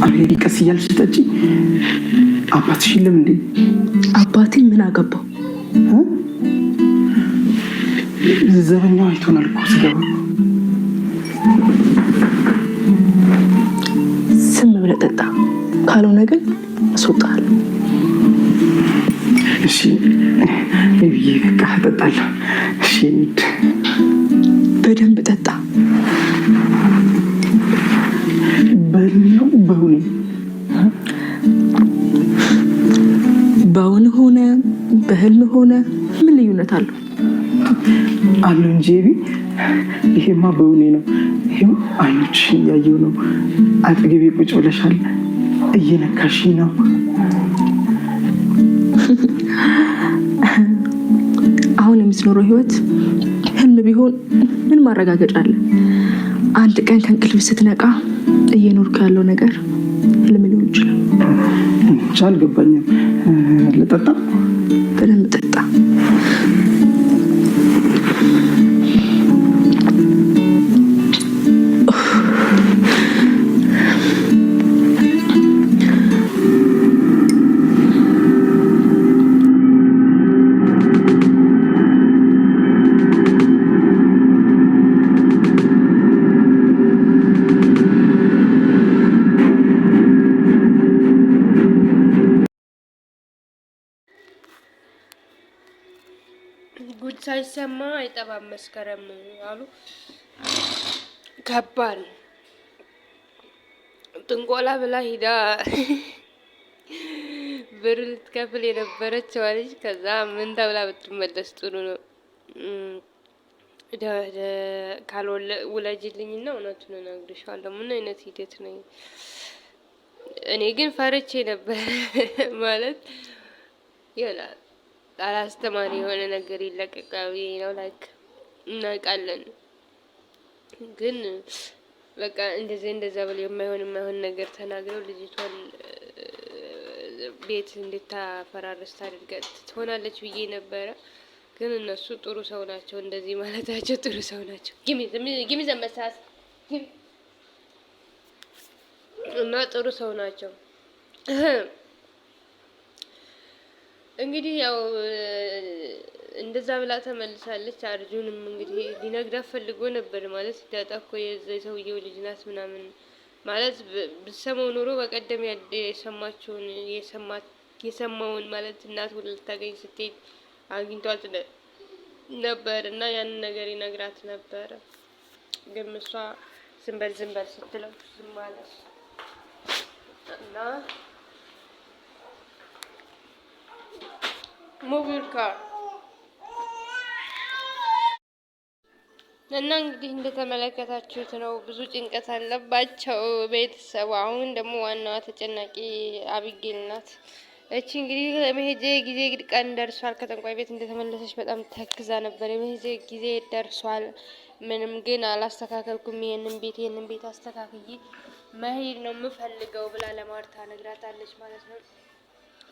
አቤት ቀስ እያልሽ ጠጪ። አባትሽ የለም እንዴ? አባቴ ምን አገባው? ዘበኛው አይቶናል እኮ ስገባ። ስም ብለህ ጠጣ፣ ካልሆነ ግን አስወጣለሁ። እሺ ቤቢዬ በቃ እጠጣለሁ። እሺ በደንብ ጠጣ። በልነው በሁኔ በውን ሆነ በህልም ሆነ ምን ልዩነት አለው? አለው እንጂ ይሄማ በሁኔ ነው። ይሄም አይኖችሽን እያየሁ ነው። አጠገቤ ቁጭ ብለሻል፣ እየነካሽኝ ነው። አሁን የምትኖረው ህይወት ህልም ቢሆን ምን ማረጋገጫ አለ? አንድ ቀን ከእንቅልፍ ስትነቃ እየኖርኩ ያለው ነገር ህልም ሊሆን ይችላል። አልገባኝም። ልጠጣ? በደንብ ጠጣ። ጉድ ሳይሰማ አይጠባም መስከረም አሉ። ከባድ ጥንቆላ ብላ ሂዳ ብር ልትከፍል የነበረች ልጅ ከዛ ምን ተብላ ብትመለስ ጥሩ ነው? ውለጅልኝና እውነቱን እነግርሻለሁ። ምን አይነት ሂደት ነው? እኔ ግን ፈርቼ ነበር ማለት ይላል አላስተማሪ የሆነ ነገር ይለቀቃል ነው ላይክ እናውቃለን። ግን በቃ እንደዛ ብለው የማይሆን ነገር ተናግረው ልጅቷን ቤት እንድታፈራርስ ታድርጋት ትሆናለች ብዬ ነበረ። ግን እነሱ ጥሩ ሰው ናቸው። እንደዚህ ማለታቸው ጥሩ ሰው ናቸው። ጊሚ ዘመሳስ እና ጥሩ ሰው ናቸው። እንግዲህ ያው እንደዛ ብላ ተመልሳለች። አርጁንም እንግዲህ ሊነግራት ፈልጎ ነበር ማለት ዳጣ እኮ የሰውየው ልጅ ናት ምናምን ማለት ብትሰማው ኖሮ በቀደም የሰማውን ማለት እናት ወደ ልታገኝ ስትሄድ አግኝቷት ነበር እና ያንን ነገር ይነግራት ነበር። ግን እሷ ዝም በል ስትለው ዝም ማለት እና ሙቪርካ እና እንግዲህ እንደተመለከታችሁት ነው። ብዙ ጭንቀት አለባቸው ቤተሰቡ። አሁን ደግሞ ዋናዋ ተጨናቂ አቢጌል ናት። እቺ እንግዲህ ለመሄጃ ጊዜ ቀን ደርሷል። ከጠንቋይ ቤት እንደተመለሰች በጣም ተክዛ ነበር። የመሄጃ ጊዜ ደርሷል፣ ምንም ግን አላስተካከልኩም፣ ይሄንን ቤት አስተካክዬ መሄድ ነው የምፈልገው ብላ ለማርታ ነግራታለች ማለት ነው።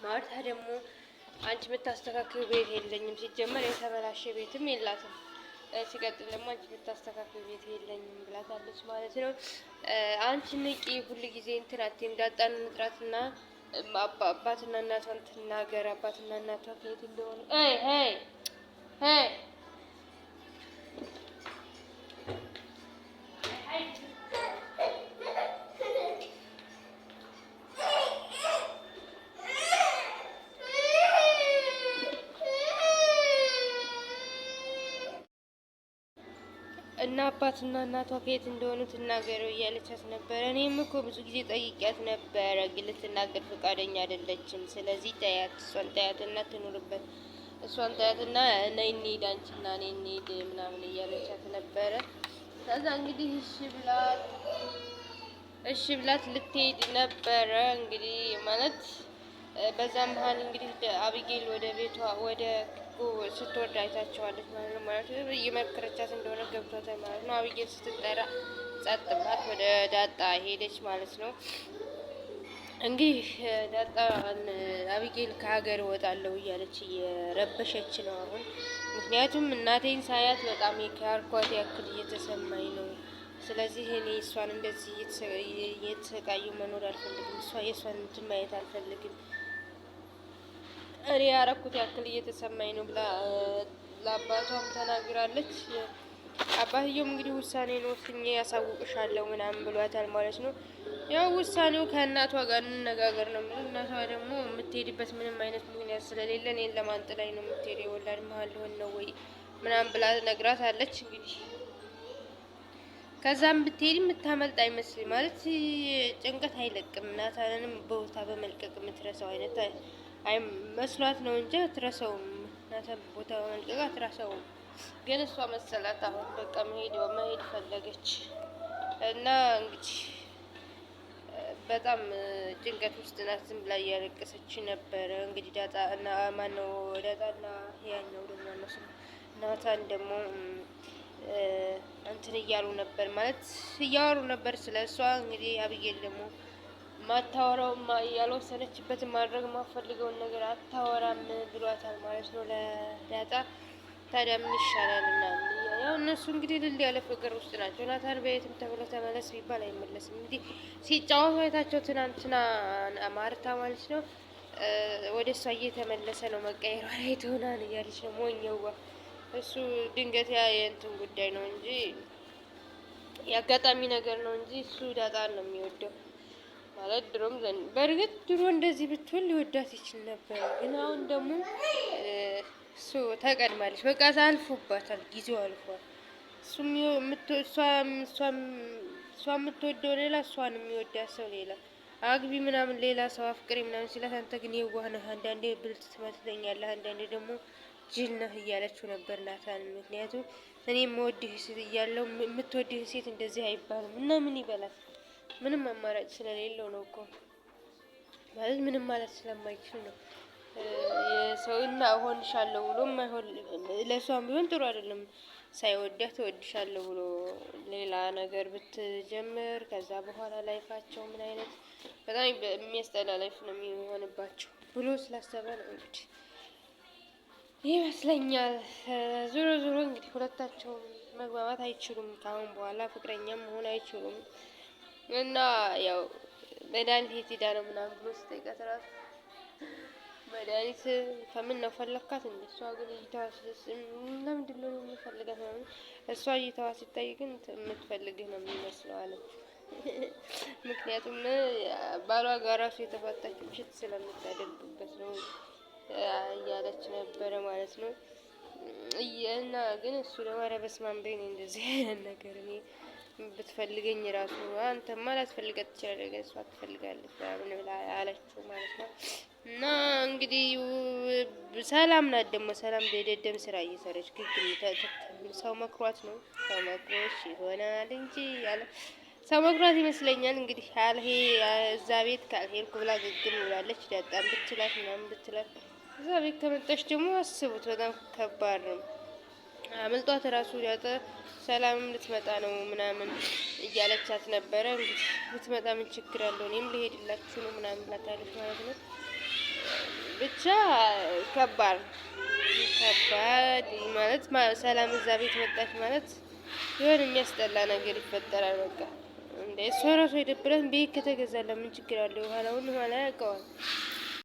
ማርታ ደግሞ አንቺ የምታስተካክል ቤት የለኝም፣ ሲጀመር የተበላሸ ቤትም የላትም፣ ሲቀጥል ደግሞ አንቺ የምታስተካክል ቤት የለኝም ብላታለች ማለት ነው። አንቺ ንቂ፣ ሁሉ ጊዜ እንትን አትይ፣ እንዳጣን ንጥራትና አባትና እናቷን ትናገር። አባትና እናቷ ከየት እንደሆነ እና አባትና እናቷ ከየት እንደሆኑ ትናገረው እያለቻት ነበረ። እኔም እኮ ብዙ ጊዜ ጠይቂያት ነበረ፣ ግን ልትናገር ፈቃደኛ አይደለችም። ስለዚህ ታያት፣ እሷን ታያትና ትኑርበት፣ እሷን ታያትና ነይ እንሂድ፣ አንቺና እኔ እንሂድ ምናምን እያለቻት ነበረ። ከዛ እንግዲህ እሺ ብላት ልትሄድ ነበረ። እንግዲህ ማለት በዛ መሀል እንግዲህ አቢጌል ወደ ቤቷ ወደ ስትወርድ አይታቸዋለች ማለት ነው። እየመከረቻት እንደሆነ ገብቷታል ማለት ነው። አቢጌል ስትጠራ ጸጥ ብላት ወደ ዳጣ ሄደች ማለት ነው። እንግዲህ ዳጣ አቢጌል ከሀገር እወጣለሁ እያለች እየረበሸች ነው አሁን። ምክንያቱም እናቴን ሳያት በጣም የካርኳት ያክል እየተሰማኝ ነው። ስለዚህ እኔ እሷን እንደዚህ እየተሰቃዩ መኖር አልፈልግም። እሷ የእሷን እንትን ማየት አልፈልግም። እኔ ያረኩት ያክል እየተሰማኝ ነው ብላ ለአባቷም ተናግራለች። አባትየውም እንግዲህ ውሳኔን ወስኜ ያሳውቅሻለሁ ምናምን ብሏታል ማለት ነው። ያው ውሳኔው ከእናቷ ጋር እንነጋገር ነው የሚለው። እናቷ ደግሞ የምትሄድበት ምንም አይነት ምክንያት ስለሌለ እኔን ለማንጥላኝ ነው የምትሄደው፣ የወላድ መሀል ሊሆን ነው ወይ ምናምን ብላ ነግራት አለች። እንግዲህ ከዛም ብትሄድ የምታመልጥ አይመስልም ማለት ጭንቀት አይለቅም። ናታንንም በቦታ በመልቀቅ የምትረሳው አይነት መስሏት ነው እንጂ አትረሳውም። ናታን ቦታ በመልቀቅ አትረሳውም። ግን እሷ መሰላት አሁን በቃ መሄድ ፈለገች እና እንግዲህ በጣም ጭንቀት ውስጥ ናት። ዝም ብላ እያለቀሰች ነበረ። እንግዲህ ዳጣ እና ማነው ዳጣ እና ያኛው ደግሞ እነሱ ናታን ደግሞ እንትን እያሉ ነበር ማለት እያወሩ ነበር ስለ እሷ። እንግዲህ አብዬል ደግሞ ማታወራው ያልወሰነችበትን ማድረግ ማፈልገውን ነገር አታወራም ብሏታል ማለት ነው ለዳጣ። ታዲያ ምን ይሻላል ምናምን ያው እነሱ እንግዲህ ልል ያለ ፍቅር ውስጥ ናቸው። ናታን በየትም ተብሎ ተመለስ ቢባል አይመለስም። እንግዲህ ሲጫወቱ አይታቸው ትናንትና ማርታ ማለት ነው ወደ እሷ እየተመለሰ ነው። መቀየሯ ላይ ትሆናል እያለች ነው ሞኘዋ። እሱ ድንገት ያ የእንትን ጉዳይ ነው እንጂ የአጋጣሚ ነገር ነው እንጂ እሱ ዳጣን ነው የሚወደው ማለት ድሮም ዘንድ። በእርግጥ ድሮ እንደዚህ ብትሆን ሊወዳት ይችል ነበር፣ ግን አሁን ደግሞ እሱ ተቀድማለች። በቃ አልፎባታል፣ ጊዜው አልፏል። እሷ የምትወደው ሌላ፣ እሷን የሚወዳት ሰው ሌላ። አግቢ ምናምን ሌላ ሰው አፍቅሪ ምናምን ሲላት፣ አንተ ግን የዋህ ነህ፣ አንዳንዴ ብልጥ ትመስለኛለህ፣ አንዳንዴ ደግሞ ጅል ነህ እያለችው ነበር ናታን። ምክንያቱም እኔ የምወድህ እያለው የምትወድህ ሴት እንደዚህ አይባልም እና ምን ይበላል? ምንም አማራጭ ስለሌለው ነው እኮ ማለት ምንም ማለት ስለማይችል ነው። የሰውና እሆንሻለሁ ብሎ ማይሆን ለሷም ቢሆን ጥሩ አይደለም። ሳይወዳት እወድሻለሁ ብሎ ሌላ ነገር ብትጀምር ከዛ በኋላ ላይፋቸው ምን አይነት በጣም የሚያስጠላ ላይፍ ነው የሚሆንባቸው ብሎ ስላሰበ ነው እንግዲህ ይመስለኛል። ዞሮ ዞሮ እንግዲህ ሁለታቸውም መግባባት አይችሉም። ካሁን በኋላ ፍቅረኛም መሆን አይችሉም እና ያው መድኃኒት የት ሄዳ ነው ምናምን ብሎ ስጠይቃት እራሱ መድኃኒት ከምን ነው ፈለካት እንደ እሷ ግን እይታዋ ለምንድን ነው የምፈልጋት ምናምን እሷ እይታዋ ሲታይ ግን የምትፈልግህ ነው የሚመስለው አለች። ምክንያቱም ባሏ ጋር ራሱ የተፋታች ምሽት ስለምታደርግበት ነው እያለች ነበረ ማለት ነው። እና ግን እሱ ደግሞ ኧረ በስመ አብ በይኝ እንደዚህ አይነት ነገር እኔ ብትፈልገኝ ራሱ አንተማ ላትፈልጋት ትችላለህ፣ ግን እሷ ትፈልጋለች ምናምን ብላ አለችው ማለት ነው። እና እንግዲህ ሰላም ናት ደግሞ ሰላም ደደም ስራ እየሰረች ግግም ሰው መክሯት ነው። ሰው መክሮሽ ይሆናል እንጂ ያለ ሰው መክሯት ይመስለኛል። እንግዲህ አልሄ እዛ ቤት ካልሄድኩ ብላ ግግም ብላለች። ዳጣም ብትላት ምናምን ብትላት እዛ ቤት ከመጣች ደግሞ አስቡት፣ በጣም ከባድ ነው። አመልጧት ራሱ ዳጣ ሰላምም ልትመጣ ነው ምናምን እያለቻት ነበረ። እንግዲህ ልትመጣ ምን ችግር አለው እኔም ልሄድላችሁ ነው ምናምን ብላታለች ማለት ነው። ብቻ ከባድ ማለት ሰላም እዛ ቤት መጣች ማለት የሆነ የሚያስጠላ ነገር ይፈጠራል። በቃ እንደ እሷ ራሱ የደብረት ቤት ከተገዛላ ምን ችግር አለው? የኋላውን ኋላ ያውቀዋል።